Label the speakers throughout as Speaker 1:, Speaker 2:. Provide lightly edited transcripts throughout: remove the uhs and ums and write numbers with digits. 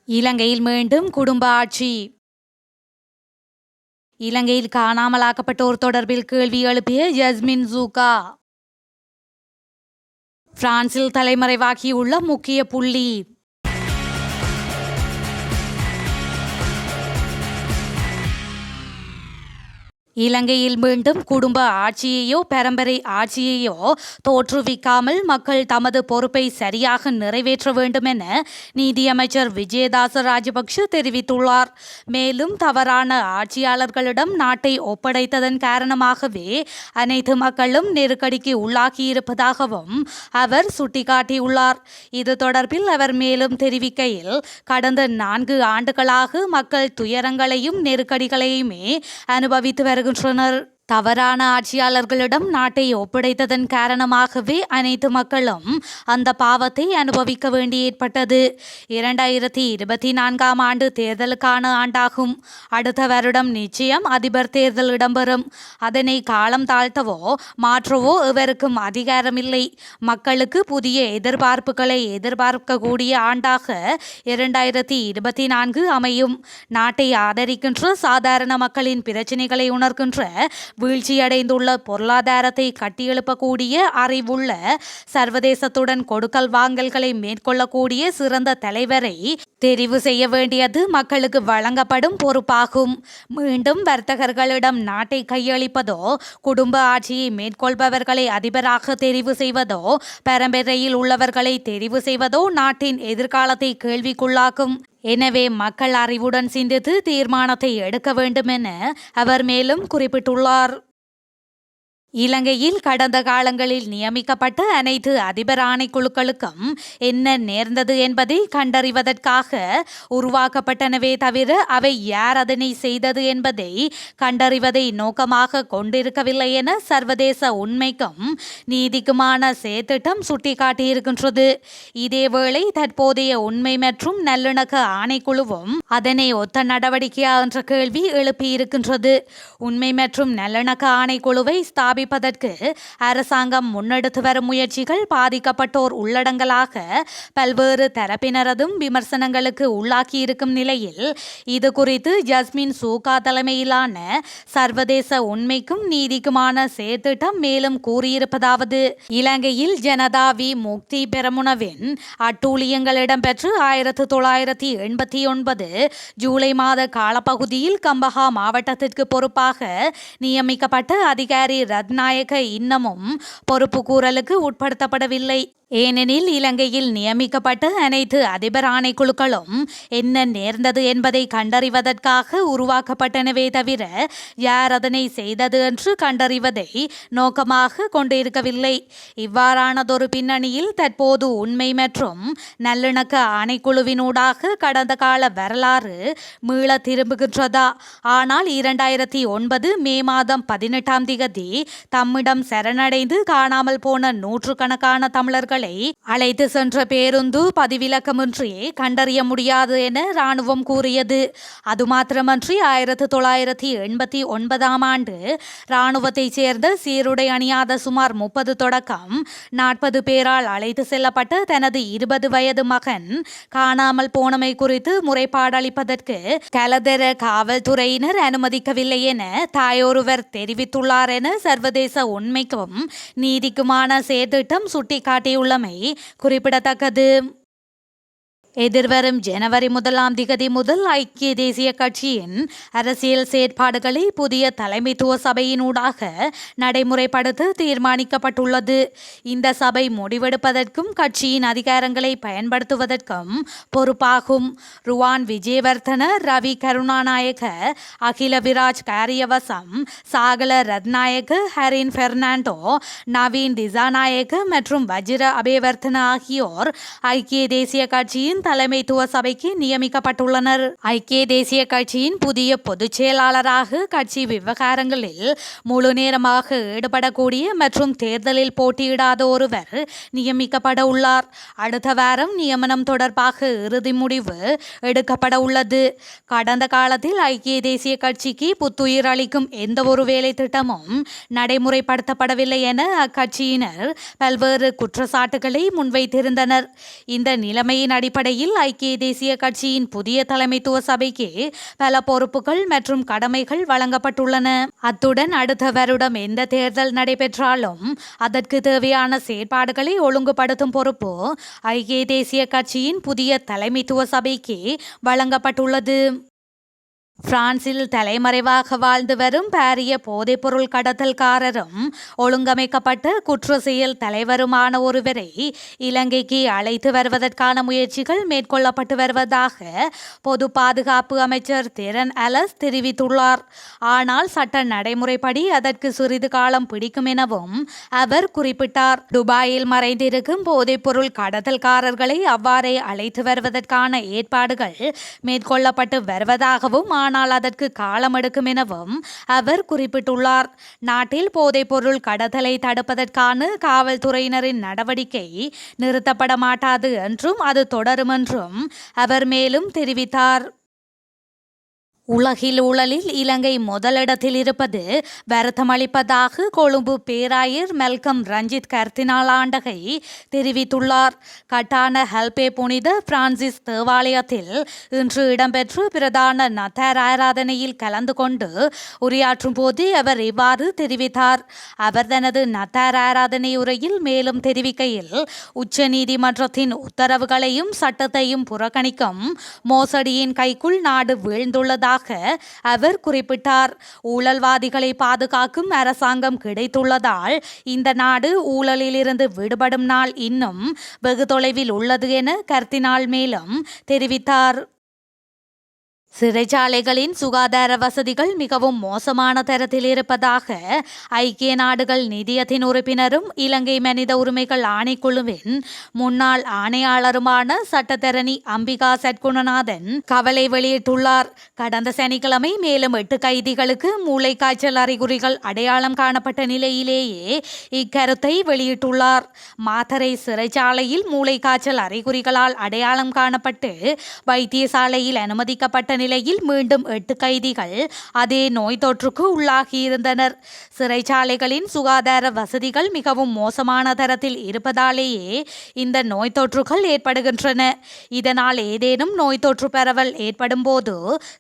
Speaker 1: இலங்கையில் மீண்டும் குடும்ப ஆட்சி. இலங்கையில் காணாமலாக்கப்பட்டோர் தொடர்பில் கேள்வி எழுப்பிய ஜஸ்மின் ஜூகா. பிரான்சில் தலைமறைவாகியுள்ள முக்கிய புள்ளி. இலங்கையில் மீண்டும் குடும்ப ஆட்சியையோ பரம்பரை ஆட்சியையோ தோற்றுவிக்காமல் மக்கள் தமது பொறுப்பை சரியாக நிறைவேற்ற வேண்டும் என நீதியமைச்சர் விஜயதாச ராஜபக்ஷ தெரிவித்துள்ளார். மேலும் தவறான ஆட்சியாளர்களிடம் நாட்டை ஒப்படைத்ததன் காரணமாகவே அனைத்து மக்களும் நெருக்கடிக்கு உள்ளாகியிருப்பதாகவும் அவர் சுட்டிக்காட்டியுள்ளார். இது தொடர்பில் அவர் மேலும் தெரிவிக்கையில், கடந்த 4 ஆண்டுகளாக மக்கள் துயரங்களையும் நெருக்கடிகளையுமே அனுபவித்து வருகின்றனர். தவறான ஆட்சியாளர்களிடம் நாட்டை ஒப்படைத்ததன் காரணமாகவே அனைத்து மக்களும் அந்த பாவத்தை அனுபவிக்க வேண்டி ஏற்பட்டது. 2024ஆம் ஆண்டு தேர்தலுக்கான ஆண்டாகும். அடுத்த வருடம் நிச்சயம் அதிபர் தேர்தல் இடம்பெறும். அதனை காலம் தாழ்த்தவோ மாற்றவோ எவருக்கும் அதிகாரமில்லை. மக்களுக்கு புதிய எதிர்பார்ப்புகளை எதிர்பார்க்கக்கூடிய ஆண்டாக 2024 அமையும். நாட்டை ஆதரிக்கின்ற சாதாரண மக்களின் பிரச்சினைகளை உணர்கின்ற வீழ்ச்சியடைந்துள்ள பொருளாதாரத்தை கட்டியெழுப்பக்கூடிய அறிவுள்ள, சர்வதேசத்துடன் கொடுக்கல் வாங்கல்களை மேற்கொள்ளக்கூடிய சிறந்த தலைவரை தெரிவு செய்ய வேண்டியது மக்களுக்கு வழங்கப்படும் பொறுப்பாகும். மீண்டும் வர்த்தகர்களிடம் நாட்டை கையளிப்பதோ, குடும்ப ஆட்சியை மேற்கொள்பவர்களை அதிபராக தெரிவு செய்வதோ, பரம்பரையில் உள்ளவர்களை தெரிவு செய்வதோ நாட்டின் எதிர்காலத்தை கேள்விக்குள்ளாக்கும். எனவே மக்கள் அறிவுடன் சிந்தித்து தீர்மானத்தை எடுக்க வேண்டும் என அவர் மேலும் குறிப்பிட்டுள்ளார். இலங்கையில் கடந்த காலங்களில் நியமிக்கப்பட்ட அனைத்து அதிபர் ஆணைக்குழுக்களுக்கும் என்ன நேர்ந்தது என்பதை கண்டறிவதற்காக உருவாக்கப்பட்டனவே தவிர அவை யார் அதனை செய்தது என்பதை கண்டறிவதை நோக்கமாக கொண்டிருக்கவில்லை என சர்வதேச உண்மைக்கும் நீதிக்குமான செயற்திட்டம் சுட்டிக்காட்டியிருக்கின்றது. இதேவேளை தற்போதைய உண்மை மற்றும் நல்லிணக்க ஆணைக்குழுவும் அதனை ஒத்த நடவடிக்கையா என்ற கேள்வி எழுப்பியிருக்கின்றது. உண்மை மற்றும் நல்லிணக்க ஆணைக்குழுவை ஸ்தாபிப்பதற்கு அரசாங்கம் முன்னெடுத்து வரும் முயற்சிகள் பாதிக்கப்பட்டோர் உள்ளடங்கலாக பல்வேறு தரப்பினரதும் விமர்சனங்களுக்கு உள்ளாக்கியிருக்கும் நிலையில் இது குறித்து ஜஸ்மின் ஜூகா தலைமையிலான சர்வதேச உண்மைக்கும் நீதிக்குமான செயற்திட்டம் மேலும் கூறியிருப்பதாவது: இலங்கையில் ஜனதா விமுக்தி பெரமுனவின் அட்டூழியங்கள் இடம்பெற்று 1989 ஜூலை மாத காலப்பகுதியில் கம்பஹா மாவட்டத்திற்கு பொறுப்பாக நியமிக்கப்பட்ட அதிகாரி ரத்நாயக்க இன்னமும் பொறுப்புக்கூறலுக்கு உட்படுத்தப்படவில்லை. ஏனெனில் இலங்கையில் நியமிக்கப்பட்ட அனைத்து அதிபர் ஆணைக்குழுக்களும் என்ன நேர்ந்தது என்பதை கண்டறிவதற்காக உருவாக்கப்பட்டனவே தவிர யார் அதனை செய்தது என்று கண்டறிவதை நோக்கமாக கொண்டிருக்கவில்லை. இவ்வாறானதொரு பின்னணியில் தற்போது உண்மை மற்றும் நல்லிணக்க ஆணைக்குழுவினூடாக கடந்த கால வரலாறு மீள திரும்புகின்றதா? ஆனால் 2009 மே மாதம் 18ஆம் திகதி தம்மிடம் சரணடைந்து காணாமல் போன நூற்றுக்கணக்கான தமிழர்கள் அழைத்து சென்ற பேருந்து பதிவிலக்கமின்றியே கண்டறிய முடியாது என ராணுவம் கூறியது. அது மாத்திரமன்றி 1989ஆம் ஆண்டு ராணுவத்தைச் சேர்ந்த சீருடை அணியாத சுமார் 30 தொடக்கம் 40 பேரால் அழைத்து செல்லப்பட்ட தனது 20 வயது மகன் காணாமல் போனமை குறித்து முறைப்பாடளிப்பதற்கு கலதர காவல்துறையினர் அனுமதிக்கவில்லை என தாயொருவர் தெரிவித்துள்ளார் என சர்வதேச உண்மைக்கும் நீதிக்குமான செயற்திட்டம் சுட்டிக்காட்டியுள்ளமை குறிப்பிடத்தக்கது. எதிர்வரும் ஜனவரி 1ஆம் திகதி முதல் ஐக்கிய தேசிய கட்சியின் அரசியல் செயற்பாடுகளை புதிய தலைமைத்துவ சபையினூடாக நடைமுறைப்படுத்த தீர்மானிக்கப்பட்டுள்ளது. இந்த சபை முடிவெடுப்பதற்கும் கட்சியின் அதிகாரங்களை பயன்படுத்துவதற்கும் பொறுப்பாகும். ருவான் விஜயவர்தன, ரவி கருணாநாயக்க, அகில விராஜ் காரியவசம், சாகல ரத்நாயக்க, ஹரின் பெர்னாண்டோ, நவீன் திசாநாயக்க மற்றும் வஜிர அபேவர்தன ஆகியோர் ஐக்கிய தேசிய கட்சியின் தலைமைத்துவ சபைக்கு நியமிக்கப்பட்டுள்ளனர். ஐக்கிய தேசிய கட்சியின் புதிய பொதுச் செயலாளராக கட்சி விவகாரங்களில் முழு நேரமாக ஈடுபடக்கூடிய மற்றும் தேர்தலில் போட்டியிடாத ஒருவர் நியமிக்கப்பட உள்ளார். அடுத்த வாரம் நியமனம் தொடர்பாக இறுதி முடிவு எடுக்கப்பட உள்ளது. கடந்த காலத்தில் ஐக்கிய தேசிய கட்சிக்கு புத்துயிர் அளிக்கும் எந்த ஒரு வேலை திட்டமும் நடைமுறைப்படுத்தப்படவில்லை என அக்கட்சியினர் பல்வேறு குற்றச்சாட்டுகளை முன்வைத்திருந்தனர். இந்த நிலைமையின் அடிப்படையில் இந்நிலையில் ஐக்கிய தேசிய கட்சியின் புதிய தலைமைத்துவ சபைக்கு பல பொறுப்புகள் மற்றும் கடமைகள் வழங்கப்பட்டுள்ளன. அத்துடன் அடுத்த வருடம் எந்த தேர்தல் நடைபெற்றாலும் அதற்கு தேவையான செயற்பாடுகளை ஒழுங்குபடுத்தும் பொறுப்பு ஐக்கிய தேசிய கட்சியின் புதிய தலைமைத்துவ சபைக்கு வழங்கப்பட்டுள்ளது. பிரான்சில் தலைமறைவாக வாழ்ந்து வரும் பாரிய போதைப்பொருள் கடத்தல்காரரும் ஒழுங்கமைக்கப்பட்ட குற்ற செயல் தலைவருமான ஒருவரை இலங்கைக்கு அழைத்து வருவதற்கான முயற்சிகள் மேற்கொள்ளப்பட்டு வருவதாக பொது பாதுகாப்பு அமைச்சர் தெரன் அலஸ் தெரிவித்துள்ளார். ஆனால் சட்ட நடைமுறைப்படி அதற்கு சிறிது காலம் பிடிக்கும் எனவும் அவர் குறிப்பிட்டார். துபாயில் மறைந்திருக்கும் போதைப்பொருள் கடத்தல்காரர்களை அவ்வாறே அழைத்து வருவதற்கான ஏற்பாடுகள் மேற்கொள்ளப்பட்டு வருவதாகவும் ஆனால் அதற்கு காலம் எடுக்கும் எனவும் அவர் குறிப்பிட்டுள்ளார். நாட்டில் போதைப்பொருள் கடத்தலை தடுப்பதற்கான காவல்துறையினரின் நடவடிக்கை நிறுத்தப்பட மாட்டாது என்றும் அது தொடரும் என்றும் அவர் மேலும் தெரிவித்தார். உலகில் ஊழலில் இலங்கை முதலிடத்தில் இருப்பது வருத்தமளிப்பதாக கொழும்பு பேராயர் மெல்கம் ரஞ்சித் கர்தினால் ஆண்டகை தெரிவித்துள்ளார். கட்டான ஹல்பே புனித பிரான்சிஸ் தேவாலயத்தில் இன்று இடம்பெற்ற பிரதான நத்தார் ஆராதனையில் கலந்து கொண்டு உரையாற்றும் போது அவர் இவ்வாறு தெரிவித்தார். அவர் தனது நத்தார் ஆராதனை உரையில் மேலும் தெரிவிக்கையில் உச்ச நீதிமன்றத்தின் உத்தரவுகளையும் சட்டத்தையும் புறக்கணிக்கும் மோசடியின் கைக்குள் நாடு வீழ்ந்துள்ளதாக அவர் குறிப்பிட்டார். ஊழல்வாதிகளை பாதுகாக்கும் அரசாங்கம் கிடைத்துள்ளதால் இந்த நாடு ஊழலில் இருந்து விடுபடும் நாள் இன்னும் வெகு தொலைவில் உள்ளது என கர்தினால் மேலும் தெரிவித்தார். சிறைச்சாலைகளின் சுகாதார வசதிகள் மிகவும் மோசமான தரத்தில் இருப்பதாக ஐக்கிய நாடுகள் நிதியத்தின் உறுப்பினரும் இலங்கை மனித உரிமைகள் ஆணைக்குழுவின் முன்னாள் ஆணையாளருமான சட்டத்தரணி அம்பிகா சட்குணநாதன் கவலை வெளியிட்டுள்ளார். கடந்த சனிக்கிழமை மேலும் 8 கைதிகளுக்கு மூளைக்காய்ச்சல் அறிகுறிகள் அடையாளம் காணப்பட்ட நிலையிலேயே இக்கருத்தை வெளியிட்டுள்ளார். மாத்தறை சிறைச்சாலையில் மூளைக்காய்ச்சல் அறிகுறிகளால் அடையாளம் காணப்பட்டு வைத்தியசாலையில் அனுமதிக்கப்பட்ட நிலையில் மீண்டும் 8 கைதிகள் அதே நோய் தொற்றுக்கு உள்ளாகியிருந்தனர். சிறைச்சாலைகளின் சுகாதார வசதிகள் மிகவும் மோசமான தரத்தில் இருப்பதாலேயே இந்த நோய் தொற்றுகள் ஏற்படுகின்றன. இதனால் ஏதேனும் நோய் தொற்று பரவல் ஏற்படும் போது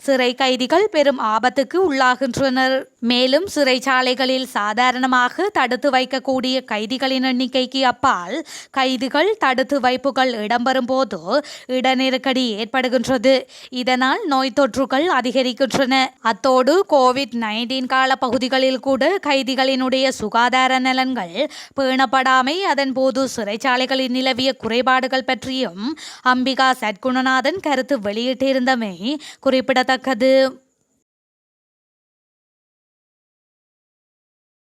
Speaker 1: சிறை கைதிகள் பெரும் ஆபத்துக்கு உள்ளாகின்றனர். மேலும் சிறைச்சாலைகளில் சாதாரணமாக தடுத்து வைக்கக்கூடிய கைதிகளின் எண்ணிக்கைக்கு அப்பால் கைதிகள் தடுத்து வைப்புகள் இடம்பெறும் போது இடநெருக்கடி ஏற்படுகின்றது. இதனால் நோய் தொற்றுகள் அதிகரிக்கின்றன. அத்தோடு கோவிட்-19 கால பகுதிகளில் கூட கைதிகளினுடைய சுகாதார நலன்கள் பேணப்படாமை, அதன் போது சிறைச்சாலைகளில் நிலவிய குறைபாடுகள் பற்றியும் அம்பிகா சட்குணநாதன் கருத்து வெளியிட்டிருந்தமை குறிப்பிடத்தக்கது.